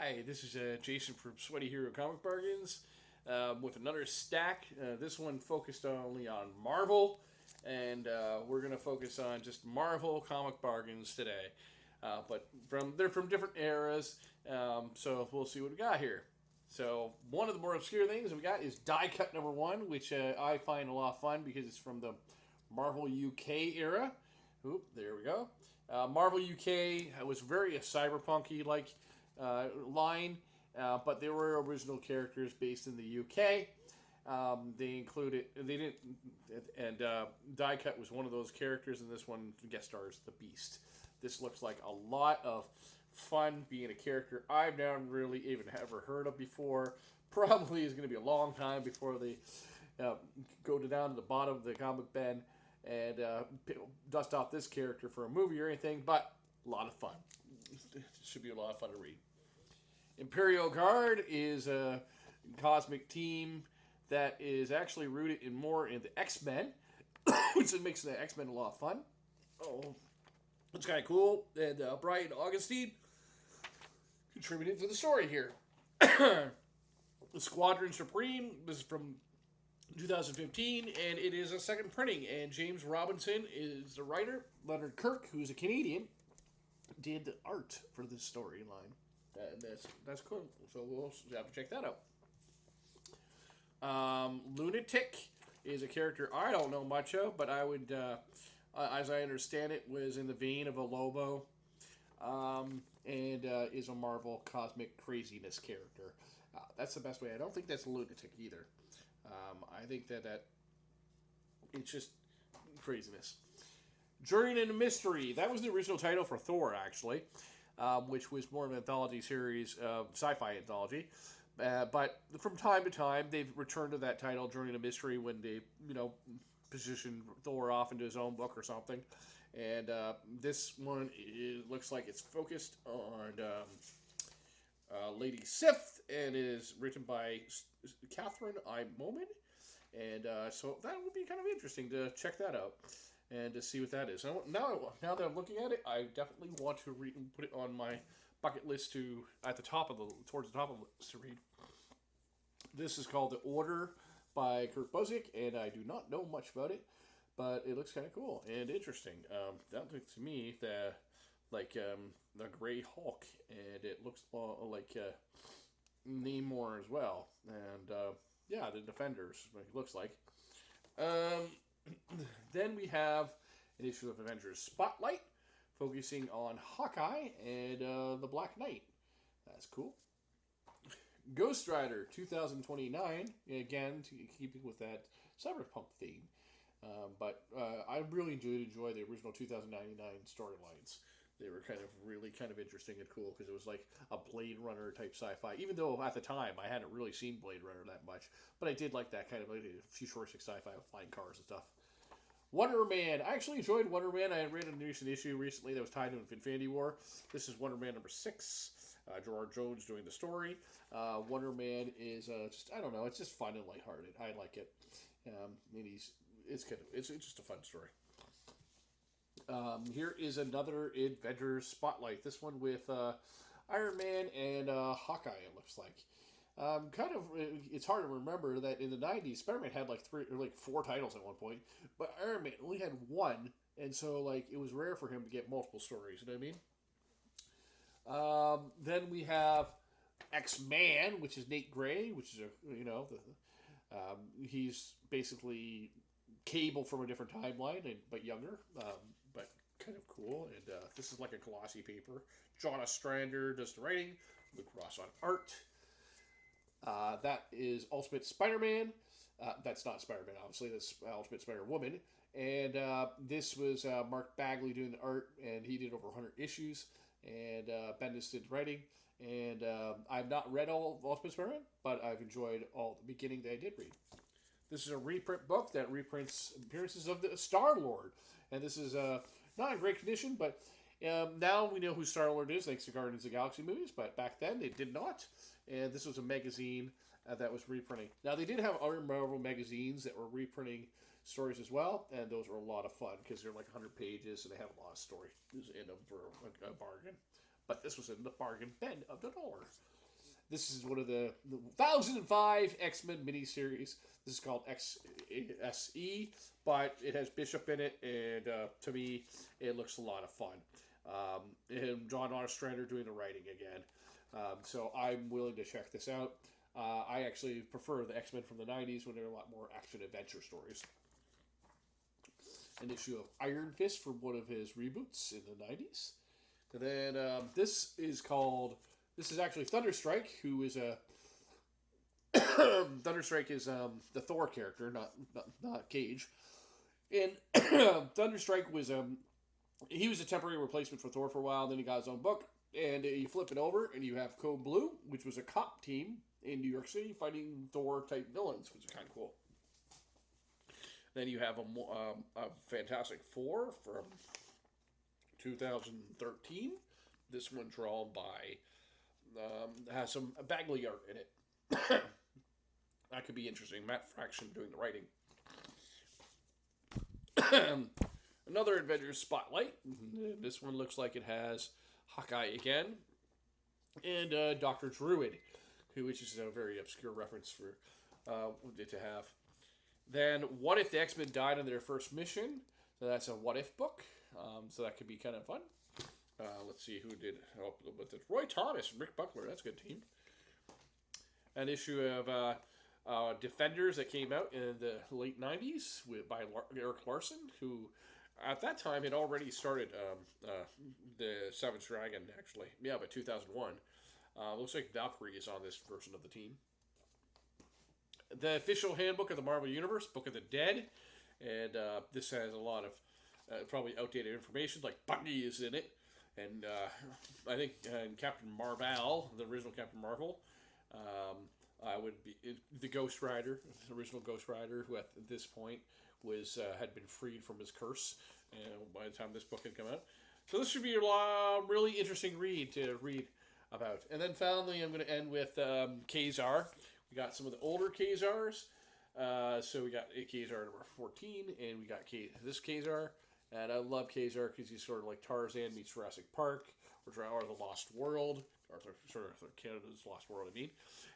Hi, this is Jason from Sweaty Hero Comic Bargains with another stack. This one focused only on Marvel, and we're going to focus on just Marvel comic bargains today. But they're from different eras, so we'll see what we got here. So one of the more obscure things we got is Die Cut number one, which I find a lot of fun because it's from the Marvel UK era. Oop, there we go. Marvel UK was very a cyberpunky like line, but they were original characters based in the UK. They didn't, and Die Cut was one of those characters, and this one guest stars the Beast. This looks like a lot of fun being a character I've never really even ever heard of before. Probably is going to be a long time before they go down to the bottom of the comic bin and dust off this character for a movie or anything, but a lot of fun. It should be a lot of fun to read. Imperial Guard is a cosmic team that is actually rooted in more in the X-Men, which makes the X-Men a lot of fun. Oh, it's kind of cool. And Brian Augustine contributed to the story here. The Squadron Supreme, this is from 2015, and it is a second printing. And James Robinson is the writer. Leonard Kirk, who's a Canadian, did the art for this storyline. That's cool. So we'll have to check that out. Lunatic is a character I don't know much of, but I would, as I understand it, was in the vein of a Lobo, and is a Marvel cosmic craziness character. That's the best way. I don't think that's Lunatic either. I think that it's just craziness. Journey into Mystery. That was the original title for Thor, actually, which was more of an anthology series, sci-fi anthology. But from time to time, they've returned to that title, Journey into Mystery, when they, position Thor off into his own book or something. And this one looks like it's focused on Lady Sif, and is written by Catherine I. Moman. And so that would be kind of interesting to check that out and to see what that is. Now that I'm looking at it, I definitely want to put it on my bucket list towards the top of the list to read. This is called The Order by Kurt Busiek, and I do not know much about it, but it looks kind of cool and interesting. That looks to me the Grey Hulk, and it looks like Namor as well, and the Defenders, like it looks like. Then we have an issue of Avengers Spotlight, focusing on Hawkeye and the Black Knight. That's cool. Ghost Rider 2029, again, keeping with that cyberpunk theme. But I really did enjoy the original 2099 storylines. They were kind of interesting and cool because it was like a Blade Runner type sci-fi. Even though at the time I hadn't really seen Blade Runner that much, but I did like that kind of like futuristic sci-fi with flying cars and stuff. Wonder Man. I actually enjoyed Wonder Man. I read a recent issue recently that was tied to Infinity War. This is Wonder Man number 6. Gerard Jones doing the story. Wonder Man is it's just fun and lighthearted. I like it. It's just a fun story. Here is another Avengers Spotlight. This one with Iron Man and Hawkeye, it looks like. It's hard to remember that in the 90s, Spider-Man had like 3 or 4 titles at one point, but Iron Man only had one, and so it was rare for him to get multiple stories, you know what I mean? Then we have X-Man, which is Nate Gray, which is he's basically Cable from a different timeline, but younger, but kind of cool. And this is like a glossy paper. John Ostrander does the writing, Luke Ross on art. That is Ultimate Spider-Man. That's not Spider-Man, obviously. That's Ultimate Spider-Woman. And this was Mark Bagley doing the art, and he did over 100 issues. And Bendis did writing. And I've not read all of Ultimate Spider-Man, but I've enjoyed all the beginning that I did read. This is a reprint book that reprints appearances of the Star-Lord. And this is not in great condition, but now we know who Star-Lord is, thanks to Guardians of the Galaxy movies, but back then they did not. And this was a magazine that was reprinting. Now, they did have other Marvel magazines that were reprinting stories as well, and those were a lot of fun because they're like 100 pages, and they have a lot of stories in them for a bargain. But this was in the bargain bin of the dollar. This is one of the 1005 X-Men miniseries. This is called XSE, but it has Bishop in it, and to me, it looks a lot of fun. And John Ostrander doing the writing again. So I'm willing to check this out. I actually prefer the X-Men from the 90s when they're a lot more action-adventure stories. An issue of Iron Fist from one of his reboots in the 90s. And then this is actually Thunderstrike, who is a... Thunderstrike is the Thor character, not Cage. And Thunderstrike was... he was a temporary replacement for Thor for a while, then he got his own book. And you flip it over, and you have Code Blue, which was a cop team in New York City fighting Thor-type villains, which is kind of cool. Then you have a Fantastic Four from 2013. This one drawn by, has some Bagley art in it. That could be interesting. Matt Fraction doing the writing. Another Avengers Spotlight. This one looks like it has Hawkeye again. And Dr. Druid, which is a very obscure reference for it to have. Then, What If the X-Men Died on Their First Mission? So that's a What If book. So that could be kind of fun. Let's see who did help with it. Roy Thomas and Rick Buckler. That's a good team. An issue of Defenders that came out in the late 90s by Eric Larson, who at that time had already started the Savage Dragon, actually. Yeah, but 2001. Looks like Valkyrie is on this version of the team. The official handbook of the Marvel Universe, Book of the Dead. And this has a lot of probably outdated information, like Bucky is in it. And I think Captain Marvel, the original Captain Marvel, would be the Ghost Rider, the original Ghost Rider, who at this point had been freed from his curse by the time this book had come out. So this should be a really interesting read to read about. And then finally, I'm going to end with Kazar. We got some of the older Kazars. So we got Kazar number 14, and we got this Kazar. And I love Kazar because he's sort of like Tarzan meets Jurassic Park, or The Lost World, or sort of Canada's Lost World, I mean.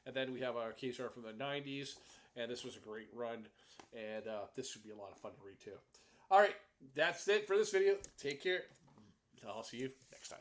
And then we have our Kazar from the 90s, and this was a great run, and this should be a lot of fun to read too. All right, that's it for this video. Take care. I'll see you next time.